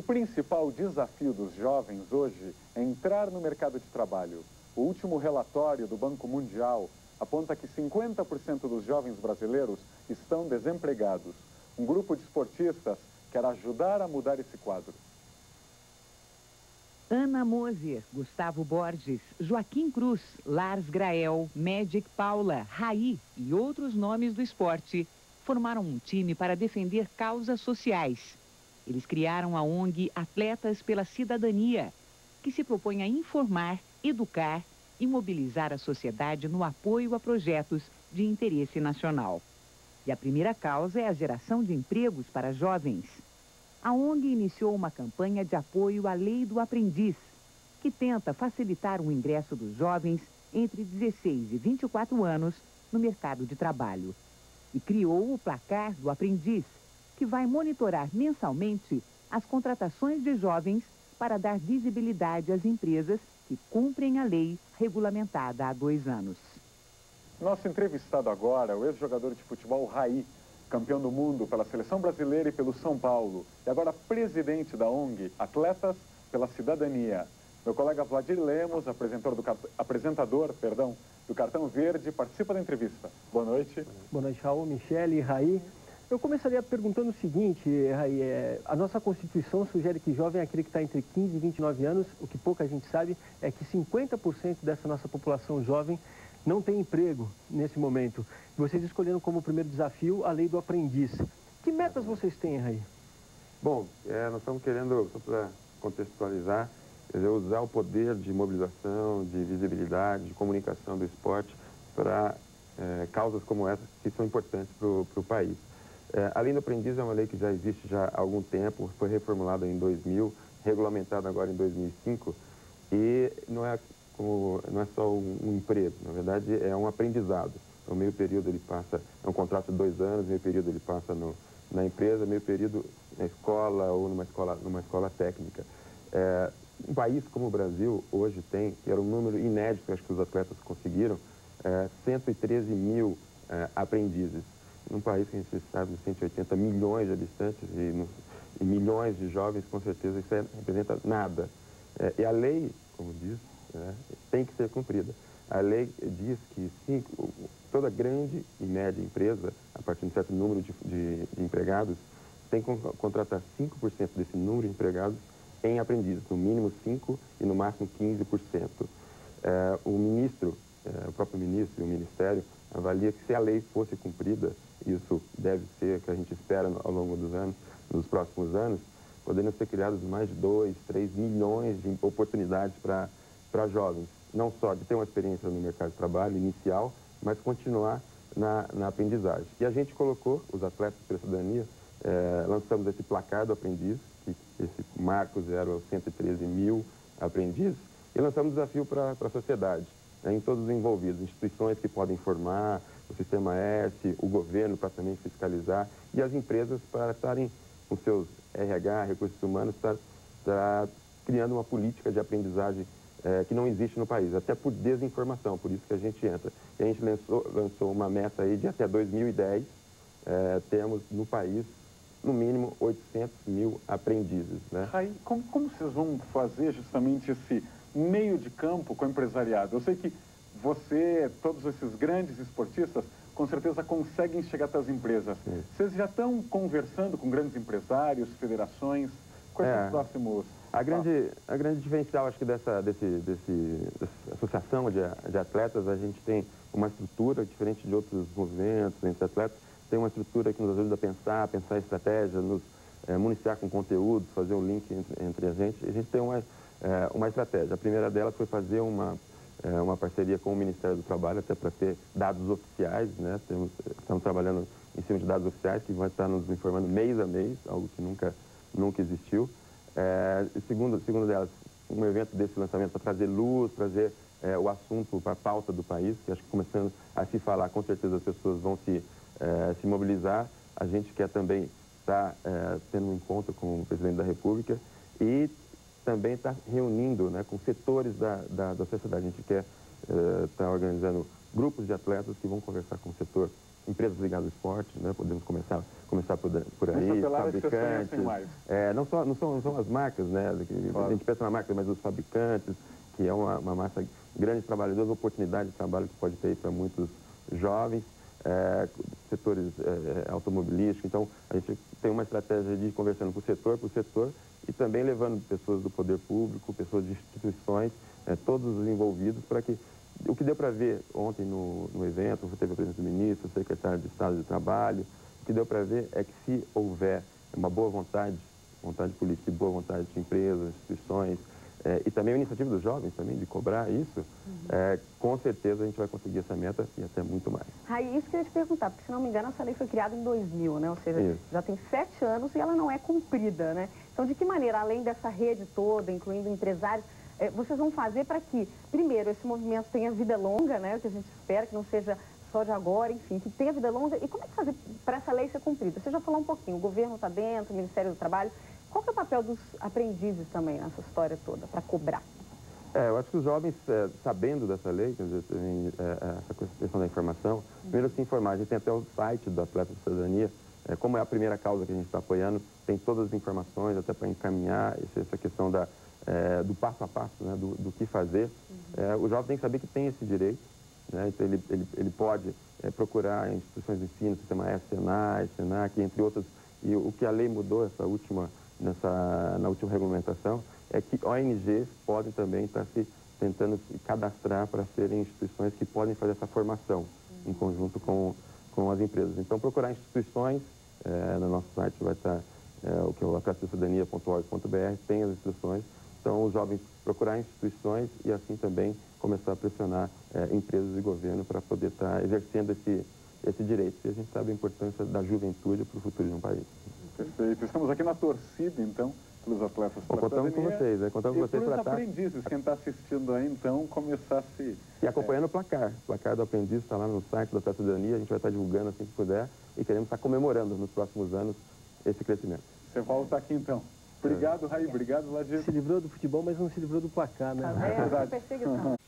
O principal desafio dos jovens hoje é entrar no mercado de trabalho. O último relatório do Banco Mundial aponta que 50% dos jovens brasileiros estão desempregados. Um grupo de esportistas quer ajudar a mudar esse quadro. Ana Moser, Gustavo Borges, Joaquim Cruz, Lars Grael, Magic Paula, Raí e outros nomes do esporte formaram um time para defender causas sociais. Eles criaram a ONG Atletas pela Cidadania, que se propõe a informar, educar e mobilizar a sociedade no apoio a projetos de interesse nacional. E a primeira causa é a geração de empregos para jovens. A ONG iniciou uma campanha de apoio à Lei do Aprendiz, que tenta facilitar o ingresso dos jovens entre 16 e 24 anos no mercado de trabalho. E criou o Placar do Aprendiz, que vai monitorar mensalmente as contratações de jovens para dar visibilidade às empresas que cumprem a lei regulamentada há 2 anos. Nosso entrevistado agora é o ex-jogador de futebol Raí, campeão do mundo pela Seleção Brasileira e pelo São Paulo, e agora presidente da ONG Atletas pela Cidadania. Meu colega Vladir Lemos, apresentador do Cartão Verde, participa da entrevista. Boa noite. Boa noite, Raul, Michele e Raí. Eu começaria perguntando o seguinte, Raí, a nossa Constituição sugere que jovem é aquele que está entre 15 e 29 anos. O que pouca gente sabe é que 50% dessa nossa população jovem não tem emprego nesse momento. Vocês escolheram como primeiro desafio a Lei do Aprendiz. Que metas vocês têm, Raí? Bom, nós estamos querendo, só para contextualizar, usar o poder de mobilização, de visibilidade, de comunicação do esporte para causas como essas que são importantes para o país. A Lei do Aprendiz é uma lei que já existe já há algum tempo, foi reformulada em 2000, regulamentada agora em 2005, e não é só um emprego, na verdade é um aprendizado. No meio período ele passa, é um contrato de 2 anos, meio período ele passa na empresa, meio período na escola ou numa escola técnica. Um país como o Brasil hoje tem, que era um número inédito, acho que os atletas conseguiram, 113 mil aprendizes. Num país que a gente sabe de 180 milhões de habitantes e milhões de jovens, com certeza isso não representa nada. E a lei, como diz, tem que ser cumprida. A lei diz que toda grande e média empresa, a partir de um certo número de empregados, tem que contratar 5% desse número de empregados em aprendizes, no mínimo 5% e no máximo 15%. O próprio ministro e o Ministério avalia que se a lei fosse cumprida, isso deve ser o que a gente espera ao longo dos anos, nos próximos anos, poderiam ser criadas mais de 2, 3 milhões de oportunidades para jovens, não só de ter uma experiência no mercado de trabalho inicial, mas continuar na aprendizagem. E a gente colocou os atletas pela cidadania, lançamos esse placar do aprendiz, que esse marco zero aos 113 mil aprendizes, e lançamos um desafio para a sociedade, em todos os envolvidos, instituições que podem formar, o Sistema S, o governo para também fiscalizar, e as empresas para estarem com seus RH, recursos humanos, para criando uma política de aprendizagem que não existe no país, até por desinformação, por isso que a gente entra. E a gente lançou uma meta aí de até 2010, temos no país, no mínimo, 800 mil aprendizes, né? Aí, como vocês vão fazer justamente esse meio de campo com o empresariado? Eu sei que você, todos esses grandes esportistas, com certeza conseguem chegar até as empresas. Sim. Vocês já estão conversando com grandes empresários, federações? Quais são os próximos? A grande diferencial, acho que dessa associação de atletas, a gente tem uma estrutura diferente de outros movimentos entre atletas, tem uma estrutura que nos ajuda a pensar estratégia, nos municiar com conteúdo, fazer um link entre a gente. A gente tem uma estratégia. A primeira delas foi fazer uma parceria com o Ministério do Trabalho, até para ter dados oficiais, né? Estamos trabalhando em cima de dados oficiais que vão estar nos informando mês a mês, algo que nunca existiu. Segundo delas, um evento desse lançamento para trazer luz, trazer o assunto para a pauta do país, que acho que começando a se falar, com certeza as pessoas vão se mobilizar. A gente quer também estar tendo um encontro com o presidente da República e também estar reunindo, né, com setores da sociedade. A gente quer estar organizando grupos de atletas que vão conversar com o setor empresas ligadas ao esporte, né? Podemos começar por aí, fabricantes. Não são as marcas, né? Claro. A gente pensa na marca, mas os fabricantes, que é uma massa grande de trabalhadores, oportunidade de trabalho que pode ter para muitos jovens, setores automobilísticos. Então, a gente tem uma estratégia de ir conversando por setor, e também levando pessoas do poder público, pessoas de instituições, todos os envolvidos, para que o que deu para ver ontem no evento, teve a presença do ministro, o secretário de Estado de Trabalho, o que deu para ver é que se houver uma boa vontade política e boa vontade de empresas, instituições, e também a iniciativa dos jovens também de cobrar isso, com certeza a gente vai conseguir essa meta e até muito mais. Raí, isso que eu ia te perguntar, porque se não me engano essa lei foi criada em 2000, né? Ou seja, já tem 7 anos e ela não é cumprida, né? Então, de que maneira, além dessa rede toda, incluindo empresários, vocês vão fazer para que, primeiro, esse movimento tenha vida longa, né? O que a gente espera, que não seja só de agora, enfim, que tenha vida longa. E como é que fazer para essa lei ser cumprida? Você já falou um pouquinho, o governo está dentro, o Ministério do Trabalho. Qual que é o papel dos aprendizes também nessa história toda, para cobrar? Eu acho que os jovens, sabendo dessa lei, quer dizer, essa questão da informação, primeiro se informar. A gente tem até o site do Atleta da Cidadania, como é a primeira causa que a gente está apoiando, tem todas as informações, até para encaminhar essa questão do passo a passo, né, do que fazer. O jovem tem que saber que tem esse direito, né, então ele pode procurar instituições de ensino, sistema S, Senai, Senac, entre outras, e o que a lei mudou na última regulamentação é que ONGs podem também estar se tentando se cadastrar para serem instituições que podem fazer essa formação em conjunto com as empresas. Então, procurar instituições, no nosso site vai estar o que é o atletacidadania.org.br, tem as instruções. Então, os jovens procurar instituições e assim também começar a pressionar empresas e governo para poder estar exercendo esse direito. E a gente sabe a importância da juventude para o futuro de um país. Perfeito. Estamos aqui na torcida, então, pelos atletas. Contamos com vocês, contamos com vocês para estar... aprendizes, quem está assistindo aí, então, começar a se... E acompanhando o placar. O placar do aprendiz está lá no site da Atleta Cidadania, a gente vai estar divulgando assim que puder e queremos estar comemorando nos próximos anos esse crescimento. Você volta aqui, então. Obrigado, Raí. Obrigado, Ladir. Se livrou do futebol, mas não se livrou do placar, né? Tá vendo? Perseguição.